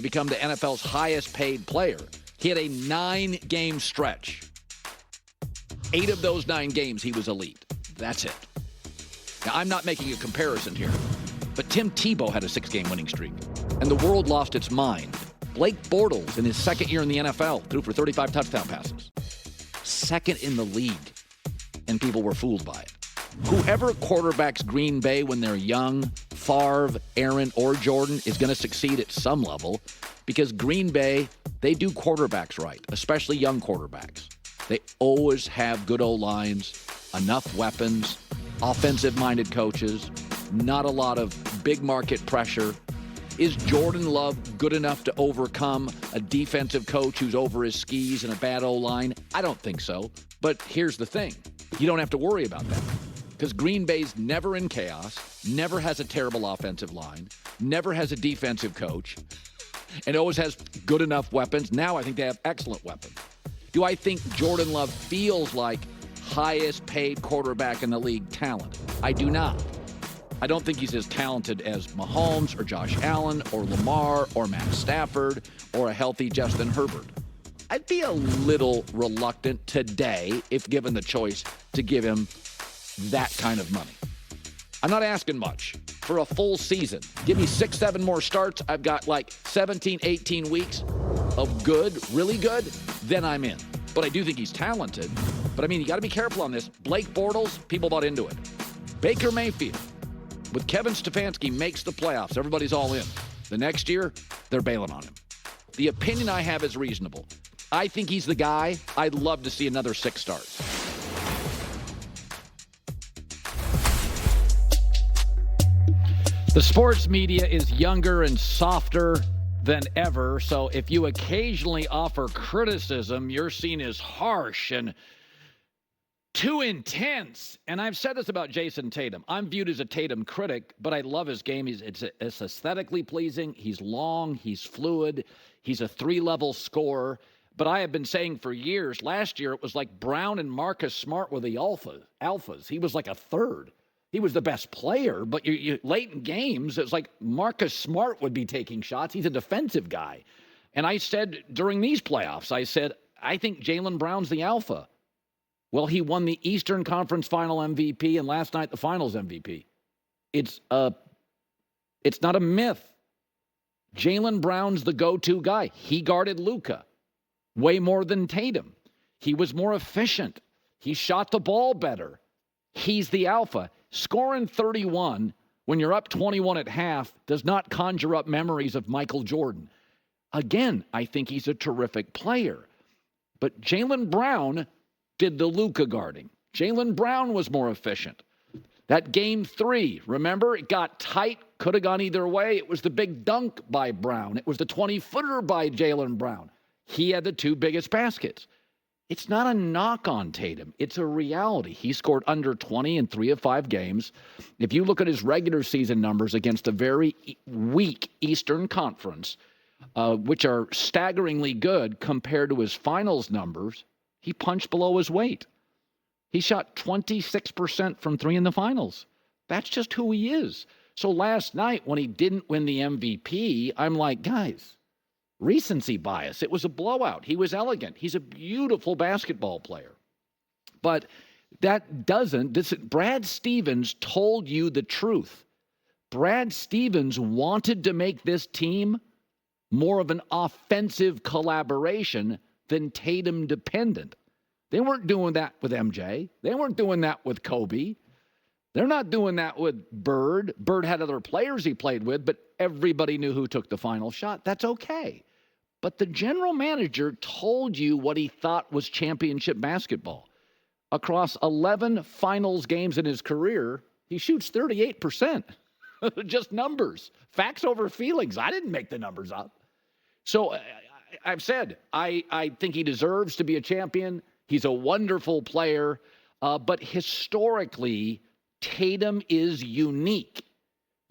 become the NFL's highest paid player. He had a 9-game stretch. 8 of those 9 games, he was elite. That's it. Now, I'm not making a comparison here, but Tim Tebow had a 6-game winning streak, and the world lost its mind. Blake Bortles, in his second year in the NFL, threw for 35 touchdown passes. Second in the league, and people were fooled by it. Whoever quarterbacks Green Bay when they're young, Favre, Aaron, or Jordan, is going to succeed at some level because Green Bay, they do quarterbacks right, especially young quarterbacks. They always have good O-lines, enough weapons, offensive-minded coaches, not a lot of big market pressure. Is Jordan Love good enough to overcome a defensive coach who's over his skis and a bad O-line? I don't think so. But here's the thing. You don't have to worry about that because Green Bay's never in chaos, never has a terrible offensive line, never has a defensive coach, and always has good enough weapons. Now I think they have excellent weapons. Do I think Jordan Love feels like highest paid quarterback in the league talent? I do not. I don't think he's as talented as Mahomes or Josh Allen or Lamar or Matt Stafford or a healthy Justin Herbert. I'd be a little reluctant today, if given the choice, to give him that kind of money. I'm not asking much for a full season. Give me 6-7 more starts. I've got like 17, 18 weeks of good, really good, then I'm in. But I do think he's talented. But I mean, you got to be careful on this. Blake Bortles, people bought into it. Baker Mayfield, with Kevin Stefanski, makes the playoffs. Everybody's all in. The next year, they're bailing on him. The opinion I have is reasonable. I think he's the guy. I'd love to see another 6 starts. The sports media is younger and softer than ever, so if you occasionally offer criticism, you're seen as harsh and too intense. And I've said this about Jason Tatum. I'm viewed as a Tatum critic, but I love his game. It's aesthetically pleasing. He's long. He's fluid. He's a 3-level scorer. But I have been saying for years, last year it was like Brown and Marcus Smart were the alphas. He was like a third. He was the best player, but late in games, it's like Marcus Smart would be taking shots. He's a defensive guy. And I said during these playoffs, I think Jaylen Brown's the alpha. Well, he won the Eastern Conference Final MVP and last night the Finals MVP. It's not a myth. Jaylen Brown's the go-to guy. He guarded Luka way more than Tatum. He was more efficient. He shot the ball better. He's the alpha. Scoring 31 when you're up 21 at half does not conjure up memories of Michael Jordan. Again, I think he's a terrific player. But Jaylen Brown did the Luka guarding. Jaylen Brown was more efficient. That game 3, remember? It got tight, could have gone either way. It was the big dunk by Brown. It was the 20-footer by Jaylen Brown. He had the 2 biggest baskets. It's not a knock on Tatum. It's a reality. He scored under 20 in 3 of 5 games. If you look at his regular season numbers against a very weak Eastern Conference, which are staggeringly good compared to his finals numbers, he punched below his weight. He shot 26% from 3 in the finals. That's just who he is. So last night when he didn't win the MVP, I'm like, guys, recency bias. It was a blowout. He was elegant. He's a beautiful basketball player. But that doesn't, Brad Stevens told you the truth. Brad Stevens wanted to make this team more of an offensive collaboration than Tatum dependent. They weren't doing that with MJ. They weren't doing that with Kobe. They're not doing that with Bird. Bird had other players he played with, but everybody knew who took the final shot. That's okay. But the general manager told you what he thought was championship basketball. Across 11 finals games in his career, he shoots 38%. Just numbers. Facts over feelings. I didn't make the numbers up. So I've said, I think he deserves to be a champion. He's a wonderful player. But historically, Tatum is unique.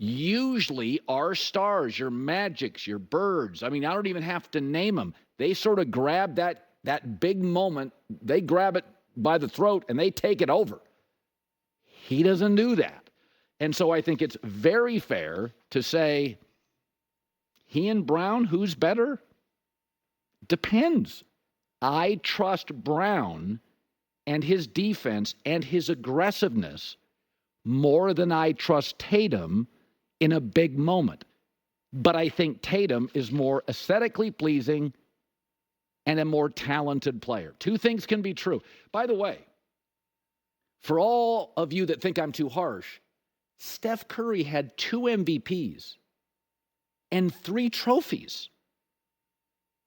Usually our stars, your Magics, your Birds, I mean, I don't even have to name them. They sort of grab that big moment. They grab it by the throat and they take it over. He doesn't do that. And so I think it's very fair to say He and Brown, who's better? Depends. I trust Brown and his defense and his aggressiveness more than I trust Tatum in a big moment. But I think Tatum is more aesthetically pleasing and a more talented player. Two things can be true. By the way, for all of you that think I'm too harsh, Steph Curry had 2 MVPs and 3 trophies.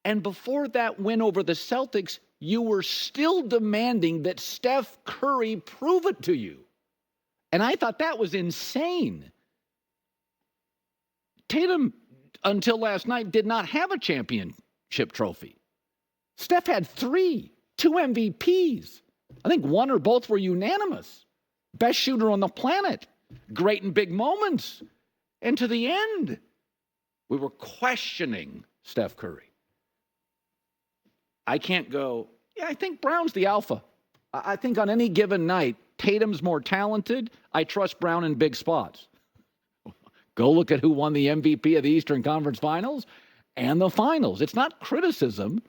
And before that win over the Celtics, you were still demanding that Steph Curry prove it to you. And I thought that was insane. Tatum, until last night, did not have a championship trophy. Steph had 3, 2 MVPs. I think 1 or both were unanimous. Best shooter on the planet. Great in big moments. And to the end, we were questioning Steph Curry. I can't go, yeah, I think Brown's the alpha. I think on any given night, Tatum's more talented. I trust Brown in big spots. Go look at who won the MVP of the Eastern Conference Finals and the Finals. It's not criticism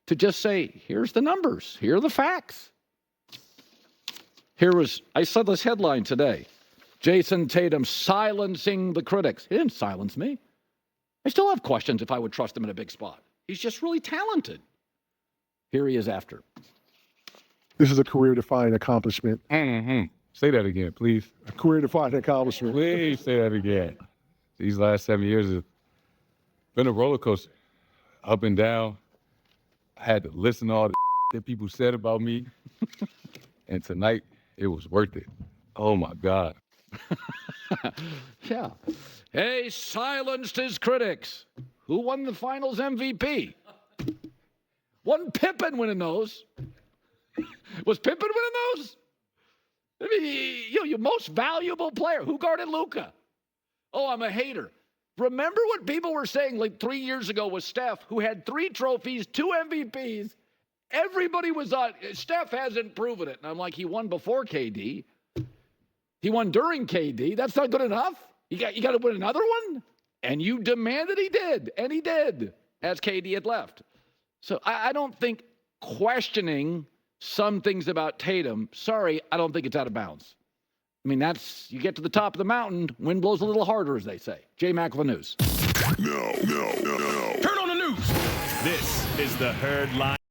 to just say, here's the numbers. Here are the facts. I saw this headline today. Jason Tatum silencing the critics. He didn't silence me. I still have questions if I would trust him in a big spot. He's just really talented. Here he is after. This is a career-defining accomplishment. Mm-hmm. Say that again, please. A career-defining accomplishment. Please say that again. These last 7 years have been a roller coaster, up and down. I had to listen to all the that people said about me. And tonight, it was worth it. Oh, my God. Yeah. Hey, silenced his critics. Who won the Finals MVP? Wasn't Pippen winning those? Was Pippen winning those? I mean, your most valuable player. Who guarded Luka? Oh, I'm a hater. Remember what people were saying like 3 years ago with Steph, who had 3 trophies, 2 MVPs. Everybody was on. Steph hasn't proven it. And I'm like, he won before KD. He won during KD. That's not good enough. You got to win another one? And you demanded he did. And he did, as KD had left. So I don't think questioning some things about Tatum, sorry, I don't think it's out of bounds. I mean, you get to the top of the mountain, wind blows a little harder, as they say. J-Mac, the news. No. Turn on the news. This is the Herd Line.